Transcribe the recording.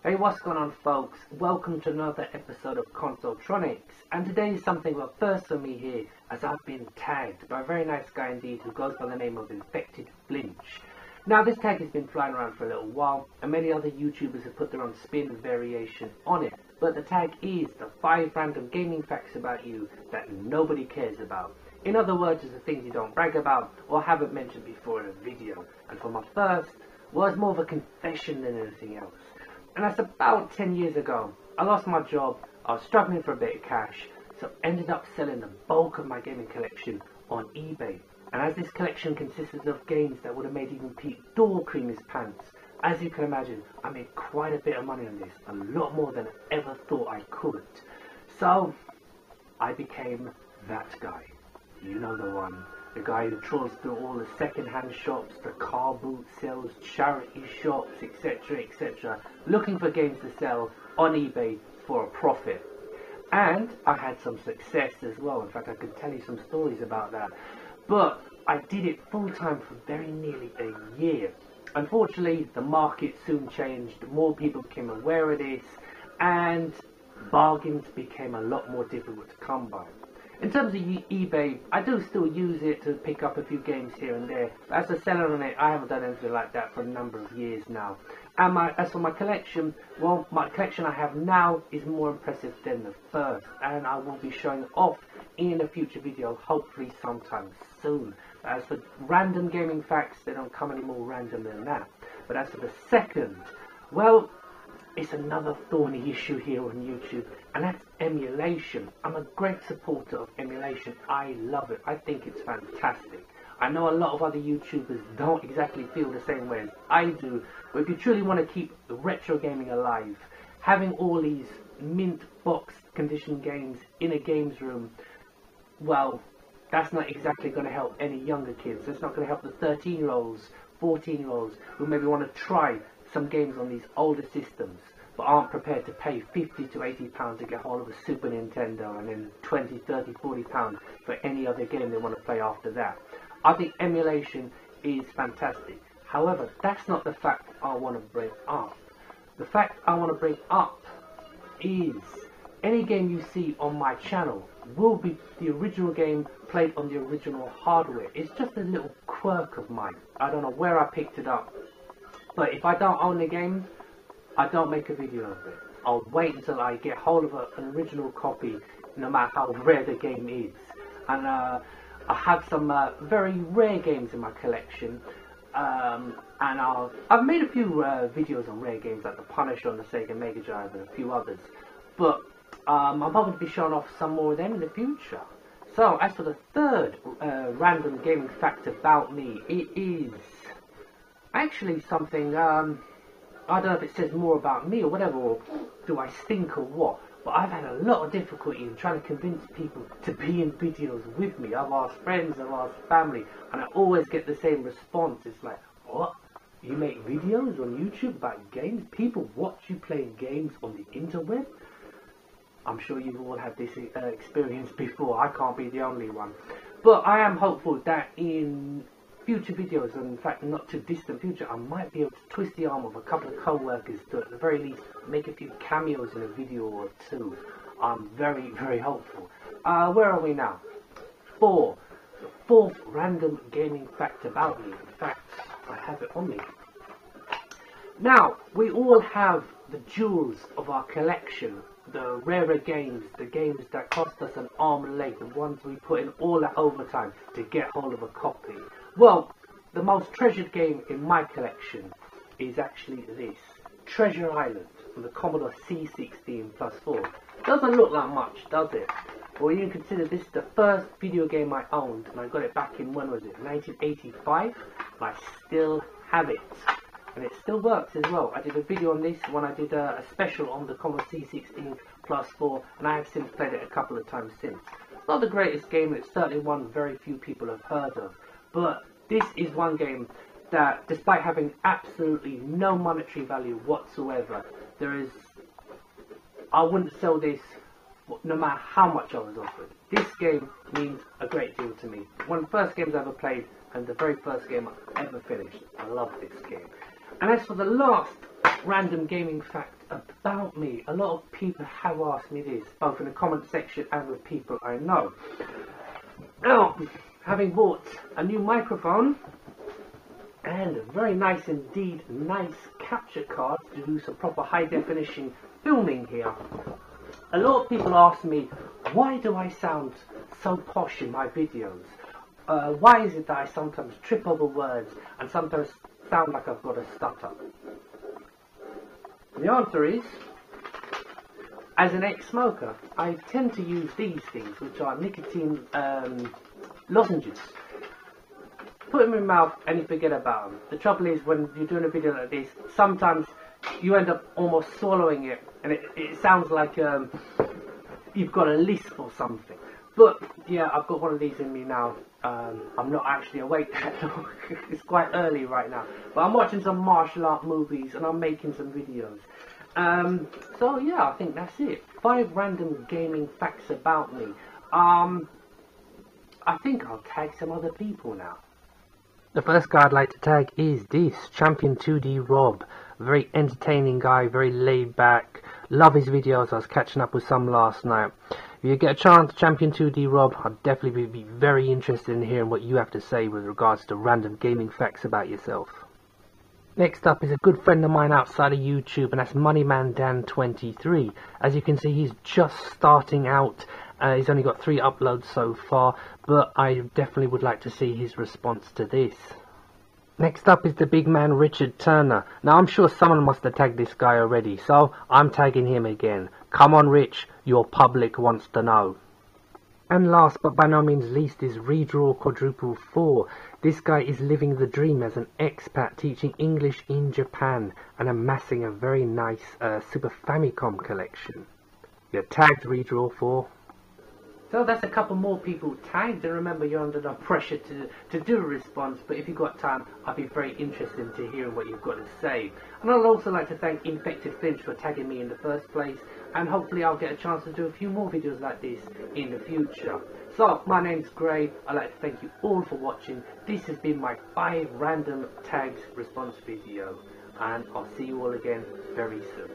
Hey, what's going on, folks? Welcome to another episode of Consoletronics, and today is something of a first for me here, as I've been tagged by a very nice guy indeed who goes by the name of Infectedflinch. Now, this tag has been flying around for a little while, and many other YouTubers have put their own spin and variation on it, but the tag is the 5 random gaming facts about you that nobody cares about. In other words, it's the things you don't brag about or haven't mentioned before in a video. And for my first, well, it's more of a confession than anything else. And that's about 10 years ago. I lost my job, I was struggling for a bit of cash, so ended up selling the bulk of my gaming collection on eBay. And as this collection consisted of games that would have made even Pete Door cream his pants, as you can imagine, I made quite a bit of money on this, a lot more than I ever thought I could. So, I became that guy. You know the one. The guy who trawls through all the second-hand shops, the car boot sales, charity shops, etc, etc, looking for games to sell on eBay for a profit. And I had some success as well. In fact, I could tell you some stories about that. But I did it full-time for very nearly a year. Unfortunately, the market soon changed, more people became aware of this, and bargains became a lot more difficult to come by. In terms of eBay, I do still use it to pick up a few games here and there. But as a seller on it, I haven't done anything like that for a number of years now. And as for my collection, well, my collection I have now is more impressive than the first. And I will be showing off in a future video, hopefully sometime soon. But as for random gaming facts, they don't come any more random than that. But as for the second, well, it's another thorny issue here on YouTube, and that's emulation. I'm a great supporter of emulation. I love it. I think it's fantastic. I know a lot of other YouTubers don't exactly feel the same way as I do, but if you truly want to keep the retro gaming alive, having all these mint box condition games in a games room, well, that's not exactly going to help any younger kids. It's not going to help the 13-year-olds, 14-year-olds who maybe want to try some games on these older systems but aren't prepared to pay 50 to 80 pounds to get hold of a Super Nintendo and then 20, 30, 40 pounds for any other game they want to play after that. I think emulation is fantastic. However, that's not the fact I want to bring up. The fact I want to bring up is any game you see on my channel will be the original game played on the original hardware. It's just a little quirk of mine. I don't know where I picked it up. But if I don't own the game, I don't make a video of it. I'll wait until I get hold of an original copy, no matter how rare the game is. And I have some very rare games in my collection. And I've made a few videos on rare games like The Punisher on the Sega Mega Drive and a few others. But I'm hoping to be showing off some more of them in the future. So as for the third random gaming fact about me, it is actually something, I don't know if it says more about me or whatever, or do I stink or what, but I've had a lot of difficulty in trying to convince people to be in videos with me. I've asked friends, I've asked family, and I always get the same response. It's like, what? You make videos on YouTube about games? People watch you playing games on the interweb? I'm sure you've all had this experience before. I can't be the only one. But I am hopeful that in future videos, and in fact not too distant future, I might be able to twist the arm of a couple of co-workers to at the very least make a few cameos in a video or two. I'm very, very hopeful. Where are we now? 4. The fourth random gaming fact about me. In fact, I have it on me. Now, we all have the jewels of our collection, the rarer games, the games that cost us an arm and a leg, the ones we put in all that overtime to get hold of a copy. Well, the most treasured game in my collection is actually this, Treasure Island from the Commodore C16+4. Doesn't look like much, does it? Well, you can consider this the first video game I owned, and I got it back in, when was it, 1985, and I still have it. And it still works as well. I did a video on this when I did a special on the Commodore C16+4, and I have since played it a couple of times since. It's not the greatest game, it's certainly one very few people have heard of. But this is one game that, despite having absolutely no monetary value whatsoever, I wouldn't sell this no matter how much I was offered. This game means a great deal to me. One of the first games I ever played, and the very first game I ever finished. I love this game. And as for the last random gaming fact about me. A lot of people have asked me this, both in the comment section and with people I know. Now, having bought a new microphone and a very nice indeed, nice capture card to do some proper high definition filming here, a lot of people ask me, why do I sound so posh in my videos? Why is it that I sometimes trip over words and sometimes sound like I've got a stutter? The answer is, as an ex-smoker, I tend to use these things, which are nicotine lozenges. Put them in your mouth and you forget about them. The trouble is, when you're doing a video like this, sometimes you end up almost swallowing it, and it sounds like you've got a lisp or something. But yeah, I've got one of these in me now. I'm not actually awake that long. It's quite early right now, but I'm watching some martial art movies and I'm making some videos. So yeah, I think that's it. 5 random gaming facts about me. I think I'll tag some other people now. The first guy I'd like to tag is this Champion 2D Rob. Very entertaining guy, very laid back. Love his videos. I was catching up with some last night. If you get a chance, Champion 2D Rob, I'd definitely be very interested in hearing what you have to say with regards to random gaming facts about yourself. Next up is a good friend of mine outside of YouTube, and that's Moneyman Dan 23. As you can see, he's just starting out. He's only got 3 uploads so far, but I definitely would like to see his response to this. Next up is the big man Richard Turner. Now I'm sure someone must have tagged this guy already, so I'm tagging him again. Come on Rich, your public wants to know. And last but by no means least is Redraw Quadruple 4. This guy is living the dream as an expat teaching English in Japan and amassing a very nice Super Famicom collection. You're tagged Redraw 4. So that's a couple more people tagged, and remember you're under no pressure to do a response, but if you've got time, I'd be very interested to hear what you've got to say. And I'd also like to thank Infectedflinch for tagging me in the first place, and hopefully I'll get a chance to do a few more videos like this in the future. So, my name's Gray, I'd like to thank you all for watching. This has been my 5 random tags response video, and I'll see you all again very soon.